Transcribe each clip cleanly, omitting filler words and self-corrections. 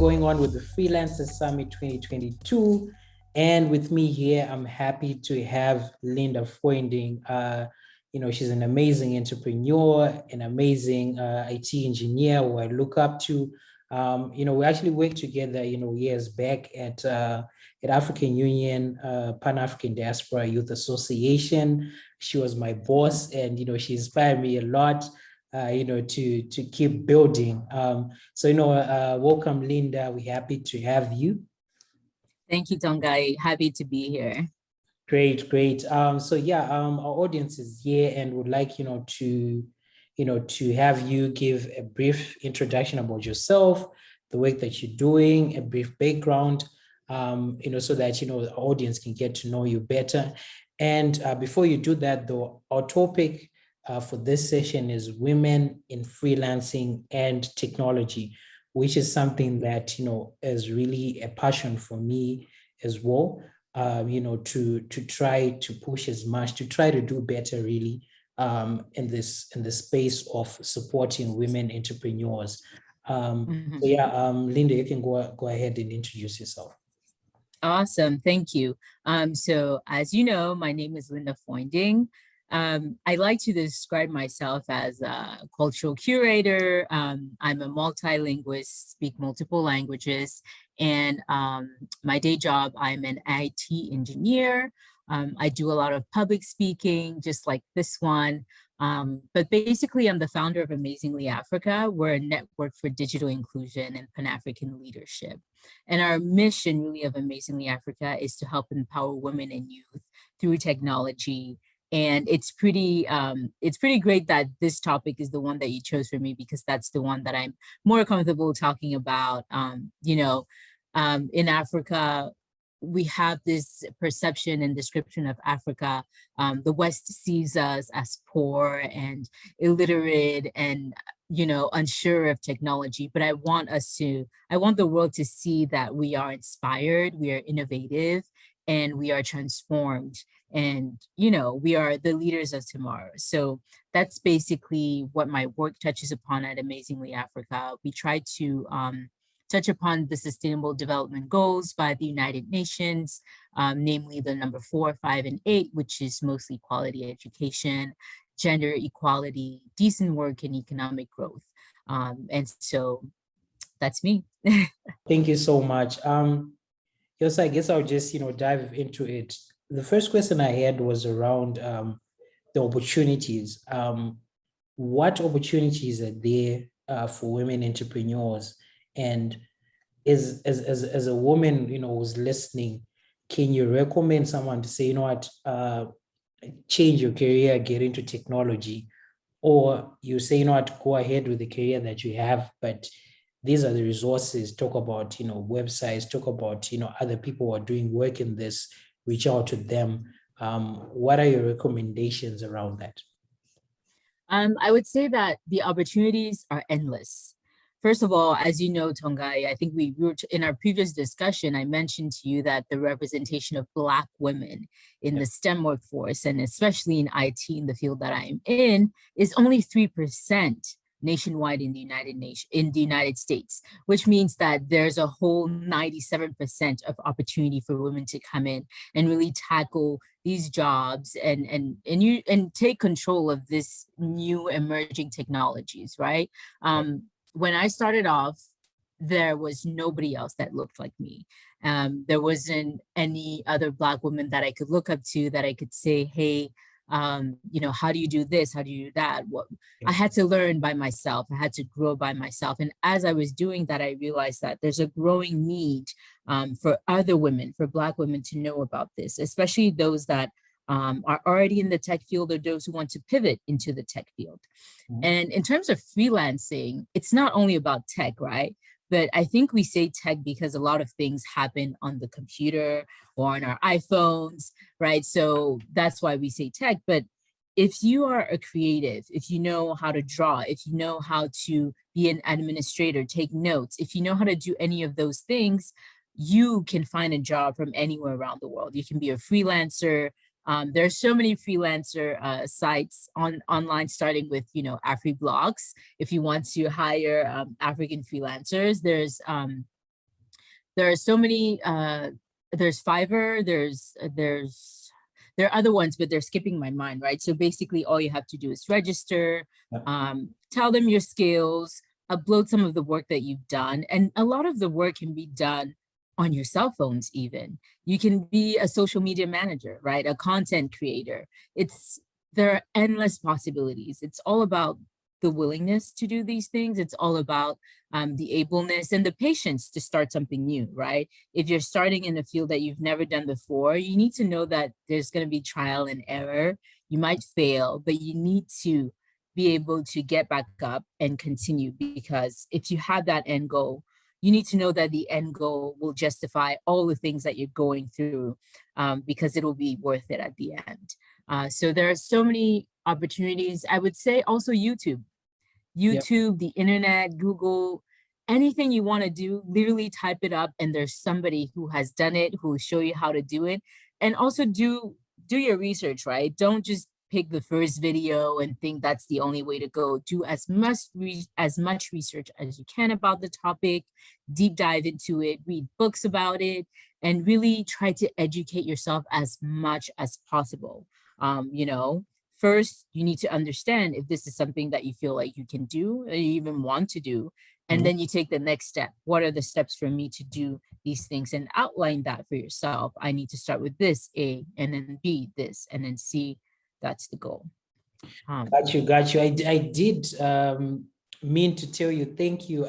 going on with the Freelancer Summit 2022. And with me here, I'm happy to have Linda Foinding. She's an amazing entrepreneur, an amazing IT engineer who I look up to. We actually worked together, years back at African Union, Pan-African Diaspora Youth Association. She was my boss, and she inspired me a lot. To keep building. Welcome, Linda. We're happy to have you. Thank you, Tongayi. Happy to be here. Great. Our audience is here and would like, to have you give a brief introduction about yourself, the work that you're doing, a brief background, so that, the audience can get to know you better. And before you do that, though, our topic for this session is women in freelancing and technology, which is something that, is really a passion for me as well, to try to push as much, to try to do better really in the space of supporting women entrepreneurs. Linda, you can go ahead and introduce yourself. Awesome, thank you. So as you know, my name is Linda Foinding. I like to describe myself as a cultural curator. I'm a multilingualist, speak multiple languages, and my day job, I'm an IT engineer. I do a lot of public speaking, just like this one. But basically, I'm the founder of Amazingly Africa. We're a network for digital inclusion and Pan-African leadership. And our mission really of Amazingly Africa is to help empower women and youth through technology. And it's pretty great that this topic is the one that you chose for me, because that's the one that I'm more comfortable talking about. In Africa, we have this perception and description of Africa. The West sees us as poor and illiterate and, unsure of technology. But I want the world to see that we are inspired, we are innovative, and we are transformed. And, we are the leaders of tomorrow. So that's basically what my work touches upon at Amazingly Africa. We try to touch upon the Sustainable Development Goals by the United Nations, namely the number 4, 5, and 8, which is mostly quality education, gender equality, decent work, and economic growth. And so that's me. Thank you so much. Yes, I guess I'll just, dive into it. The first question I had was around the opportunities. What opportunities are there for women entrepreneurs? And as a woman, who's listening, can you recommend someone to say, change your career, get into technology? Or you say, go ahead with the career that you have, but these are the resources. Talk about, websites, talk about, other people who are doing work in this, reach out to them. What are your recommendations around that? I would say that the opportunities are endless. First of all, as you know, Tongayi, I think we were in our previous discussion, I mentioned to you that the representation of Black women in the STEM workforce, and especially in IT, in the field that I'm in, is only 3% nationwide in the United States, which means that there's a whole 97% of opportunity for women to come in and really tackle these jobs and take control of this new emerging technologies, right? When I started off, there was nobody else that looked like me. There wasn't any other Black woman that I could look up to, that I could say, hey, how do you do this? How do you do that? I had to learn by myself. I had to grow by myself. And as I was doing that, I realized that there's a growing need for other women, for Black women, to know about this, especially those that are already in the tech field, or those who want to pivot into the tech field. And in terms of freelancing, it's not only about tech, right? But I think we say tech because a lot of things happen on the computer or on our iPhones, right? So that's why we say tech. But if you are a creative, if you know how to draw, if you know how to be an administrator, take notes, if you know how to do any of those things, you can find a job from anywhere around the world. You can be a freelancer. There's so many freelancer sites online, starting with, AfriBlocks. If you want to hire African freelancers, there's there are so many, there's Fiverr, there are other ones, but they're skipping my mind, right? So basically all you have to do is register, tell them your skills, upload some of the work that you've done. And a lot of the work can be done on your cell phones even. You can be a social media manager, right? A content creator. There are endless possibilities. It's all about the willingness to do these things. It's all about the ableness and the patience to start something new, right? If you're starting in a field that you've never done before, you need to know that there's going to be trial and error. You might fail, but you need to be able to get back up and continue, because if you have that end goal, you need to know that the end goal will justify all the things that you're going through, because it'll be worth it at the end. So there are so many opportunities. I would say also YouTube, the internet, Google, anything you want to do, literally type it up and there's somebody who has done it, who will show you how to do it. And also do your research, right? Don't just pick the first video and think that's the only way to go. Do as much research as you can about the topic, deep dive into it, read books about it, and really try to educate yourself as much as possible. First, you need to understand if this is something that you feel like you can do or you even want to do. And then you take the next step. What are the steps for me to do these things? And outline that for yourself. I need to start with this, A, and then B, this, and then C. That's the goal. Got you. I did mean to tell you, thank you.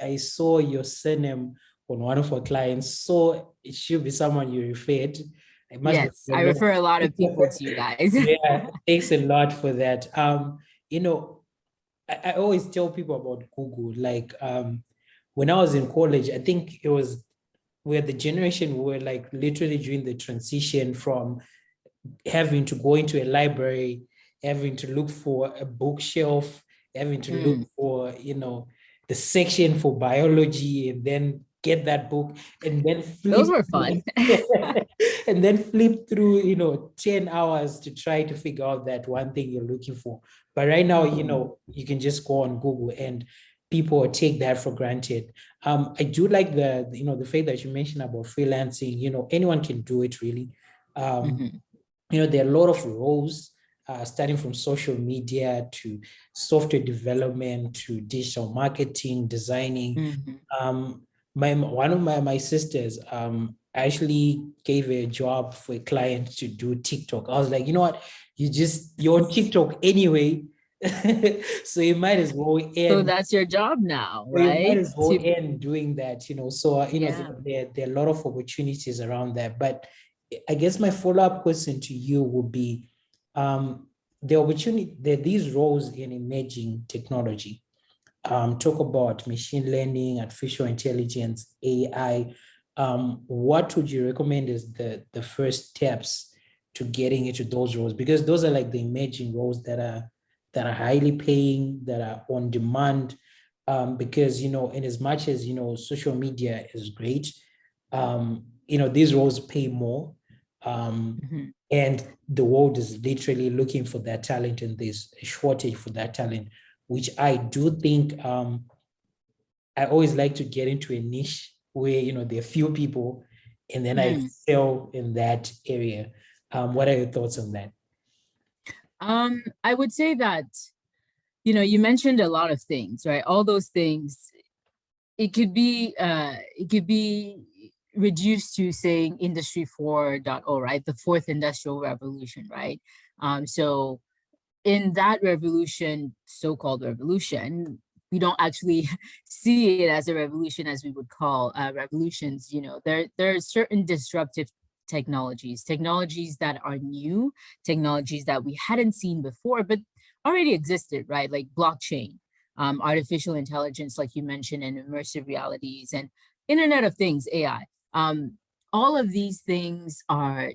I saw your surname on one of our clients, so it should be someone you referred. Yes, I refer a lot of people to you guys. Yeah, thanks a lot for that. I always tell people about Google. Like when I was in college, I think we're the generation who were like literally during the transition from having to go into a library, having to look for a bookshelf, having to look for, the section for biology, and then get that book, and then those were fun. and then flip through, 10 hours to try to figure out that one thing you're looking for. But right now, you can just go on Google and people take that for granted. I do like the fact that you mentioned about freelancing. Anyone can do it really. There are a lot of roles, starting from social media to software development to digital marketing, designing. One of my sisters actually gave a job for a client to do TikTok. I was like, you know what? You're on TikTok anyway. So you might as well end. So that's your job now, right? You might as well end doing that, So, there are a lot of opportunities around that. But I guess my follow-up question to you would be the opportunity, these roles in emerging technology. Talk about machine learning, artificial intelligence, AI. What would you recommend as the first steps to getting into those roles? Because those are like the emerging roles that are highly paying, that are on demand. Because in as much as social media is great, these roles pay more. And the world is literally looking for that talent, and there's a shortage for that talent, which I do think I always like to get into a niche where there are few people, and then I excel in that area. What are your thoughts on that? I would say that you mentioned a lot of things, right? All those things, it could be reduced to saying Industry 4.0, right? The fourth industrial revolution, right? So in that revolution, so-called revolution, we don't actually see it as a revolution as we would call revolutions. There are certain disruptive technologies that are new, technologies that we hadn't seen before, but already existed, right? Like blockchain, artificial intelligence, like you mentioned, and immersive realities, and Internet of Things, AI. All of these things are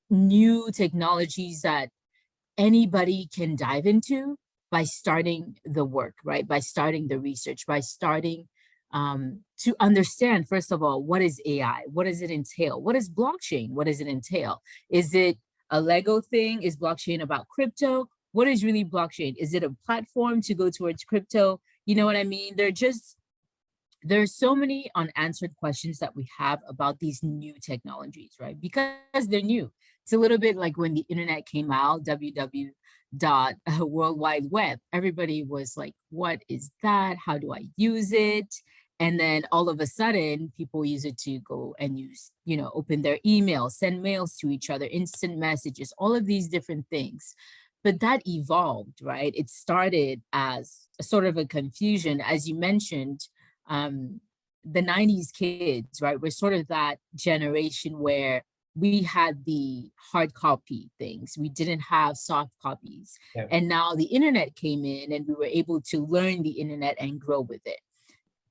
new technologies that anybody can dive into by starting the work, right? By starting the research, by starting to understand, first of all, what is AI? What does it entail? What is blockchain? What does it entail? Is it a Lego thing? Is blockchain about crypto? What is really blockchain? Is it a platform to go towards crypto? You know what I mean? They're just there are so many unanswered questions that we have about these new technologies, right? Because they're new. It's a little bit like when the internet came out, www dot world wide web. Everybody was like, what is that? How do I use it? And then all of a sudden, people use it to go and use, open their email, send mails to each other, instant messages, all of these different things. But that evolved, right? It started as a sort of a confusion, as you mentioned. um, the 90s kids, right? We're sort of that generation where we had the hard copy things. We didn't have soft copies. Yeah. And now the internet came in and we were able to learn the internet and grow with it.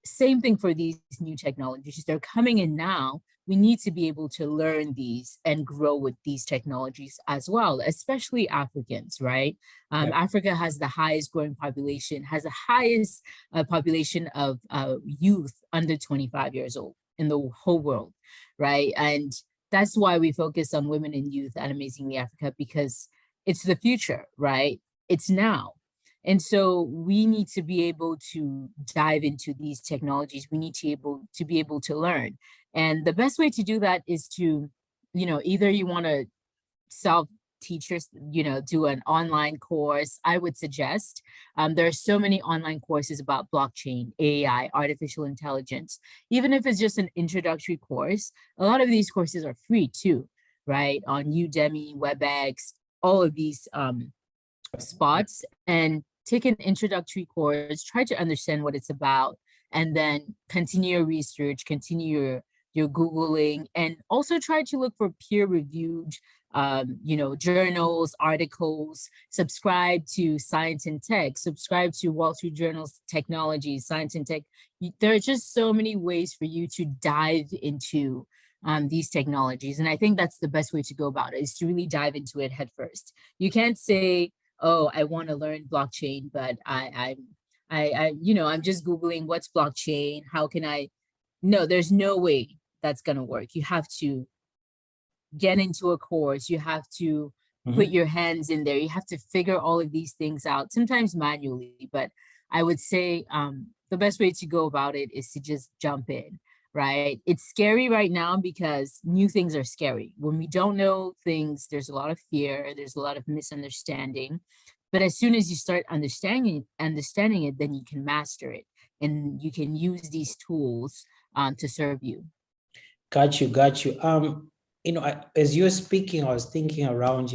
Same thing for these new technologies. They're coming in now. We need to be able to learn these and grow with these technologies as well, especially Africans, right? Yeah. Africa has the highest growing population, has the highest population of youth under 25 years old in the whole world, right? And that's why we focus on women and youth at Amazingly Africa, because it's the future, right? It's now. And so we need to be able to dive into these technologies. We need to be able to learn. And the best way to do that is to, either you want to self teachers, do an online course. I would suggest there are so many online courses about blockchain, AI, artificial intelligence. Even if it's just an introductory course, a lot of these courses are free too, right? On Udemy, WebEx, all of these spots, and take an introductory course, try to understand what it's about, and then continue your research, continue your Googling, and also try to look for peer-reviewed journals, articles, subscribe to Science and Tech, subscribe to Wall Street Journal's Technology, Science and Tech. There are just so many ways for you to dive into these technologies. And I think that's the best way to go about it, is to really dive into it head first. You can't say, oh, I want to learn blockchain, but I'm just Googling what's blockchain. How can I? No, there's no way that's going to work. You have to get into a course. You have to put your hands in there. You have to figure all of these things out, sometimes manually. But I would say the best way to go about it is to just jump in, right? It's scary right now because new things are scary. When we don't know things, there's a lot of fear, there's a lot of misunderstanding. But as soon as you start understanding it, then you can master it and you can use these tools to serve you. Got you. As you were speaking, I was thinking around,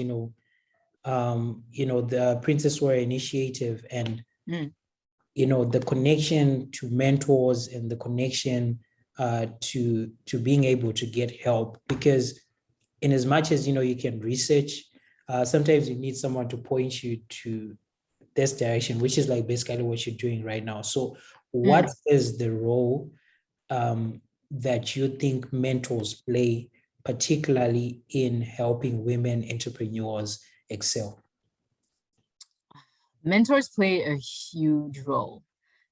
the Princess Warrior Initiative and, the connection to mentors and the connection to being able to get help. Because in as much as, you can research, sometimes you need someone to point you to this direction, which is like basically what you're doing right now. So what is the role that you think mentors play, particularly in helping women entrepreneurs excel? Mentors play a huge role.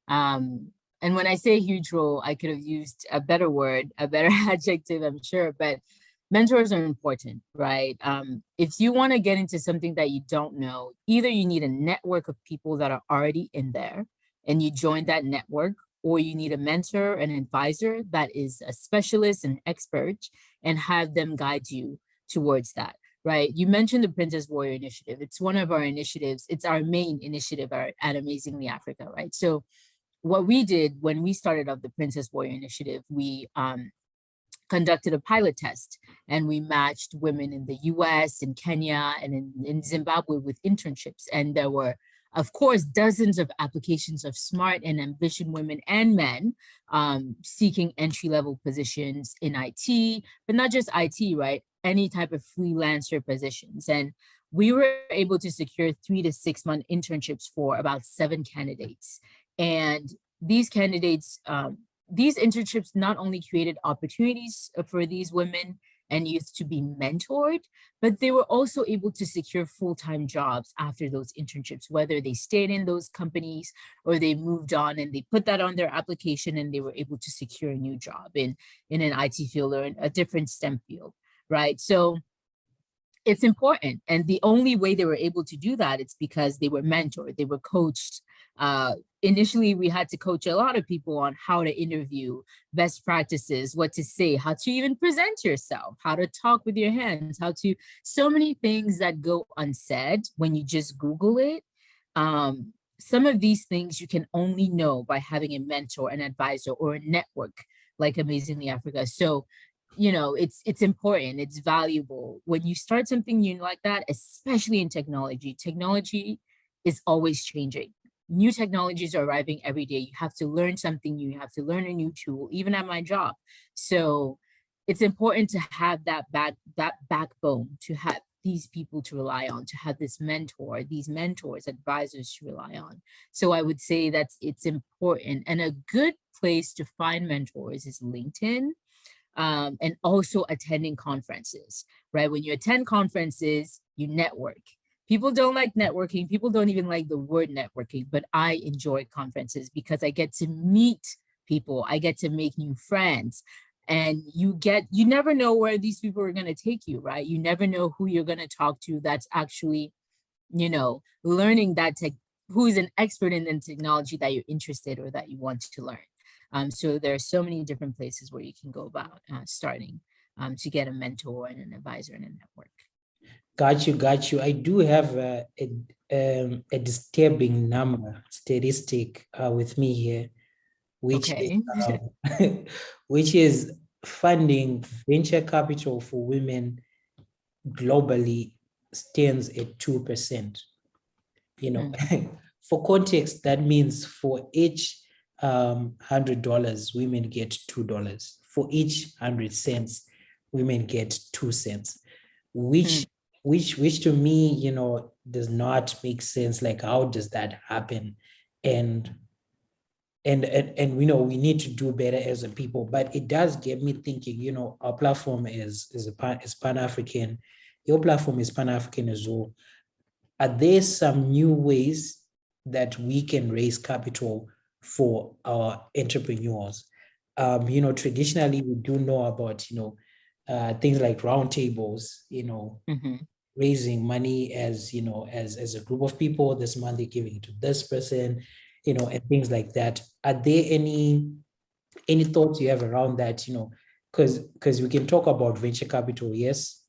And when I say huge role, I could have used a better word, a better adjective, I'm sure, but mentors are important, right? If you want to get into something that you don't know, either you need a network of people that are already in there and you join that network, or you need a mentor, an advisor that is a specialist and expert, and have them guide you towards that, right? You mentioned the Princess Warrior Initiative. It's one of our initiatives. It's our main initiative at Amazingly Africa, right? So what we did when we started up the Princess Warrior Initiative, we conducted a pilot test and we matched women in the US, in Kenya, and in Zimbabwe with internships. And there were, of course, dozens of applications of smart and ambitious women and men seeking entry-level positions in IT, but not just IT, right? Any type of freelancer positions. And we were able to secure 3 to 6 month internships for about 7 candidates. And these candidates, these internships not only created opportunities for these women and youth to be mentored, but they were also able to secure full-time jobs after those internships, whether they stayed in those companies or they moved on and they put that on their application and they were able to secure a new job in an IT field or in a different STEM field, right? So it's important. And the only way they were able to do that, it's because they were mentored, they were coached. Initially, we had to coach a lot of people on how to interview, best practices, what to say, how to even present yourself, how to talk with your hands, how to, so many things that go unsaid when you just Google it. Some of these things you can only know by having a mentor, an advisor, or a network like Amazingly Africa. So, it's important, it's valuable. When you start something new like that, especially in technology is always changing. New technologies are arriving every day. You have to learn something new, you have to learn a new tool, even at my job. So it's important to have that backbone, to have these people to rely on, to have this mentor, these mentors, advisors to rely on. So I would say it's important. And a good place to find mentors is LinkedIn, and also attending conferences, right? When you attend conferences, you network. People don't like networking. People don't even like the word networking, but I enjoy conferences because I get to meet people. I get to make new friends. And you never know where these people are going to take you, right? You never know who you're going to talk to that's actually, learning that tech, who is an expert in the technology that you're interested or that you want to learn. So there are so many different places where you can go about starting to get a mentor and an advisor and a network. Got you. I do have a disturbing statistic with me here, which Okay. is, which is funding venture capital for women globally stands at 2%. For context, that means for each $100, women get $2. For each 100 cents, women get 2 cents, which to me, does not make sense. Like, how does that happen? And we need to do better as a people. But it does get me thinking. Our platform is Pan-African. Your platform is Pan-African as well. Are there some new ways that we can raise capital for our entrepreneurs? Traditionally we do know about things like roundtables, raising money as as a group of people. This month they're giving it to this person, and things like that. Are there any thoughts you have around that? Because we can talk about venture capital, yes,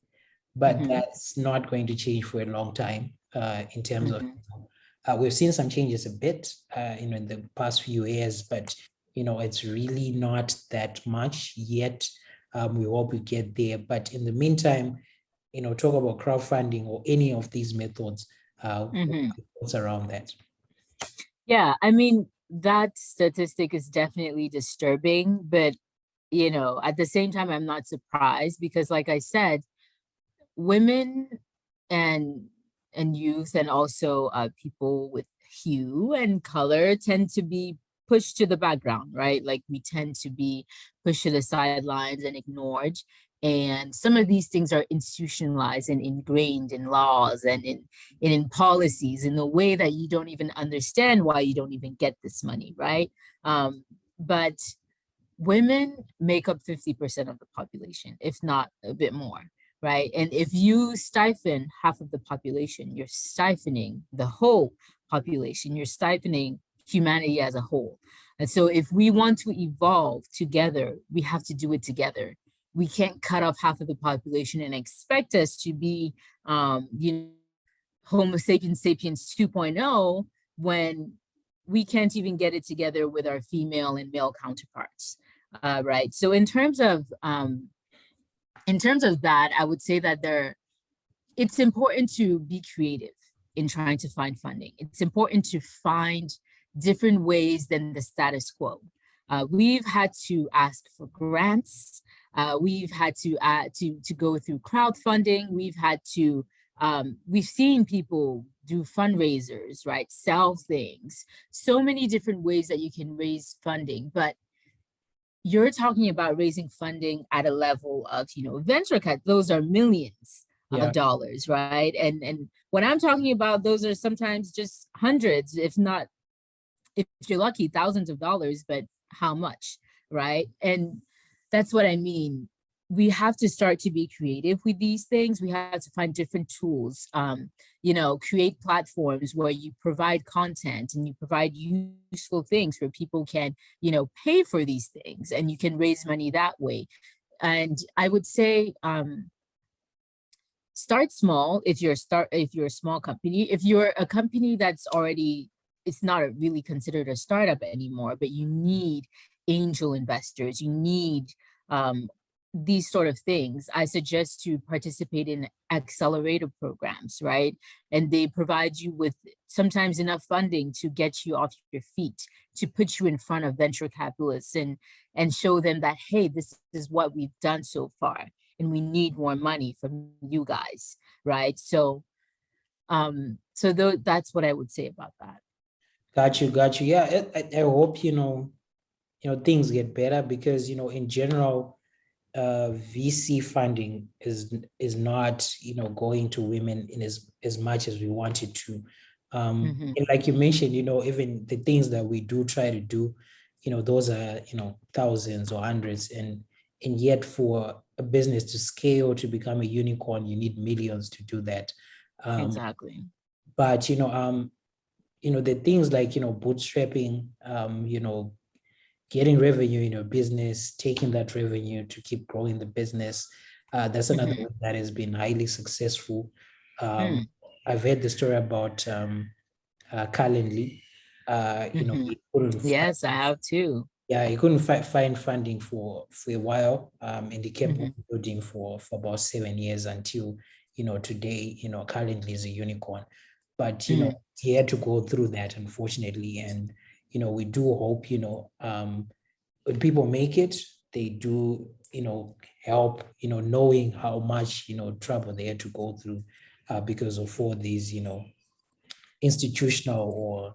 but that's not going to change for a long time. In terms of, we've seen some changes a bit, in the past few years, but it's really not that much yet. We hope we get there, but in the meantime, talk about crowdfunding or any of these methods. What's around that? Yeah, I mean, that statistic is definitely disturbing, but at the same time, I'm not surprised because, like I said, women and youth and also people with hue and color tend to be pushed to the background, right? Like, we tend to be pushed to the sidelines and ignored. And some of these things are institutionalized and ingrained in laws and in policies in a way that you don't even understand why you don't even get this money, right? But women make up 50% of the population, if not a bit more, right? And if you stifle half of the population, you're stifling the whole population, you're stifling humanity as a whole. And so if we want to evolve together, we have to do it together. We can't cut off half of the population and expect us to be, Homo sapiens sapiens 2.0 when we can't even get it together with our female and male counterparts, right? So in terms of that, I would say that it's important to be creative in trying to find funding. It's important to find different ways than the status quo. We've had to ask for grants. We've had to go through crowdfunding. We've seen people do fundraisers, right? Sell things. So many different ways that you can raise funding, but you're talking about raising funding at a level of, venture cap. Those are millions of dollars, right? And when I'm talking about, those are sometimes just hundreds, if not, if you're lucky, thousands of dollars, but how much, right? And that's what I mean. we have to start to be creative with these things. We have to find different tools, create platforms where you provide content and you provide useful things where people can, pay for these things, and you can raise money that way. And I would say, start small if you're a small company. If you're a company that's already, it's not really considered a startup anymore, but you need angel investors, you need these sort of things. I suggest to participate in accelerator programs, right? And they provide you with sometimes enough funding to get you off your feet, to put you in front of venture capitalists and show them that, hey, this is what we've done so far, and we need more money from you guys, right? So that's what I would say about that. Got you. Yeah, I hope, things get better because, in general, VC funding is not, going to women in as much as we want it to. And like you mentioned, even the things that we do try to do, those are, thousands or hundreds, and yet for a business to scale to become a unicorn, you need millions to do that. Exactly. But the things like bootstrapping, getting revenue in your business, taking that revenue to keep growing the business. That's another one that has been highly successful. I've heard the story about Calendly. He couldn't Yes, I have too. he couldn't find funding for a while, and he kept building for about 7 years until today. Calendly is a unicorn, but he had to go through that, unfortunately, and we do hope when people make it, they do help knowing how much trouble they had to go through because of all these institutional or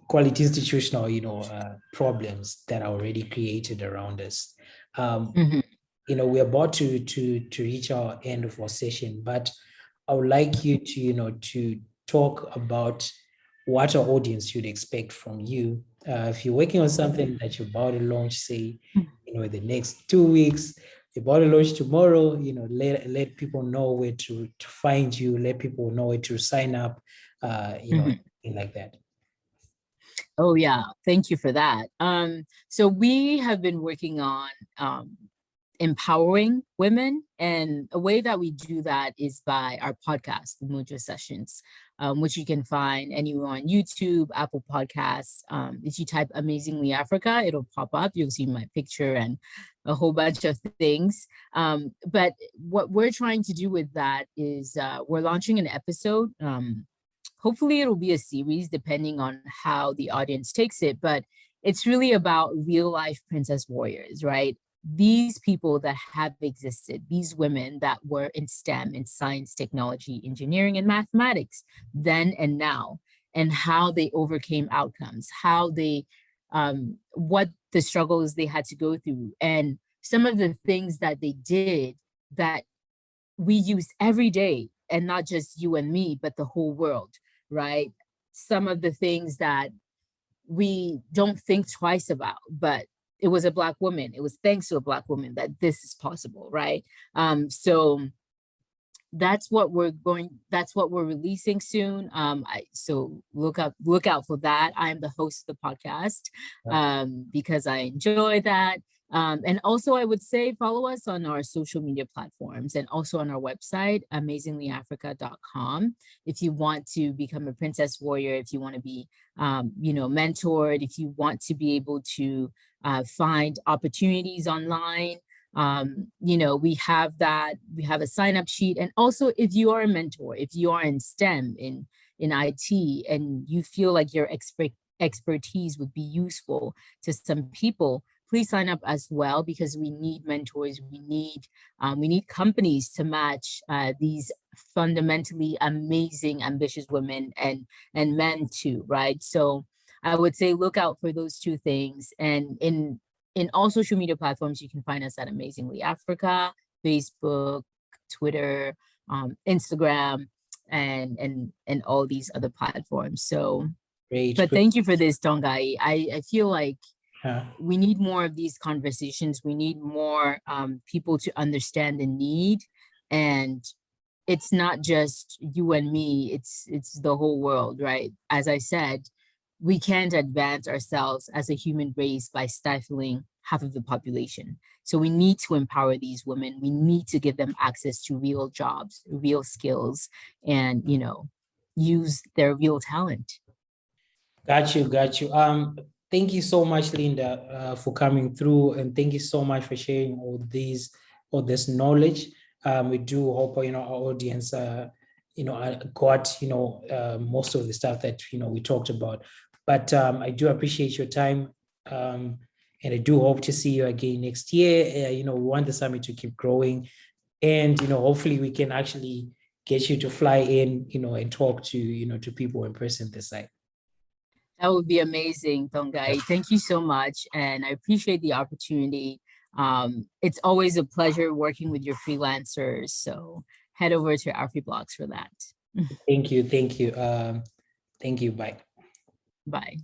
quality institutional problems that are already created around us. We're about to reach our end of our session, but I would like you to to talk about what our audience should expect from you. If you're working on something that you're about to launch, say, in the next 2 weeks, you're about to launch tomorrow, let people know where to find you, let people know where to sign up, anything like that. Oh yeah, thank you for that. So we have been working on empowering women, and a way that we do that is by our podcast, the Mujo Sessions, which you can find anywhere on YouTube, Apple Podcasts. If you type Amazingly Africa, it'll pop up. You'll see my picture and a whole bunch of things. But what we're trying to do with that is we're launching an episode. Hopefully it'll be a series depending on how the audience takes it, but it's really about real life princess warriors, right? These people that have existed, these women that were in STEM, in science, technology, engineering, and mathematics, then and now, and how they overcame outcomes, how they, what the struggles they had to go through, and some of the things that they did that we use every day, and not just you and me, but the whole world, right? Some of the things that we don't think twice about, but it was a Black woman. It was thanks to a Black woman that this is possible, right? So that's what we're releasing soon. So look out for that. I'm the host of the podcast because I enjoy that. And also I would say follow us on our social media platforms and also on our website, amazinglyafrica.com. If you want to become a princess warrior, if you want to be, mentored, if you want to be able to find opportunities online, we have a sign up sheet. And also if you are a mentor, if you are in STEM, in IT, and you feel like your expertise would be useful to some people, please sign up as well, because we need mentors. We need companies to match these fundamentally amazing, ambitious women and men too, right? So I would say look out for those two things. And in all social media platforms, you can find us at Amazingly Africa, Facebook, Twitter, Instagram, and all these other platforms. So, Great. but thank you for this, Tongayi. I feel like We need more of these conversations. We need more people to understand the need, and it's not just you and me, it's the whole world, right? As I said, we can't advance ourselves as a human race by stifling half of the population. So we need to empower these women. We need to give them access to real jobs, real skills, and, you know, use their real talent. Got you, got you. Thank you so much, Linda, for coming through, and thank you so much for sharing all this knowledge. We do hope, you know, our audience, you know, got, you know, most of the stuff that, you know, we talked about. But I do appreciate your time, and I do hope to see you again next year. You know, we want the summit to keep growing, and, you know, hopefully we can actually get you to fly in, you know, and talk to, you know, to people in person this side. That would be amazing, Tongayi. Thank you so much. And I appreciate the opportunity. It's always a pleasure working with your freelancers. So head over to AfriBlocks for that. Thank you. Thank you. Thank you. Bye. Bye.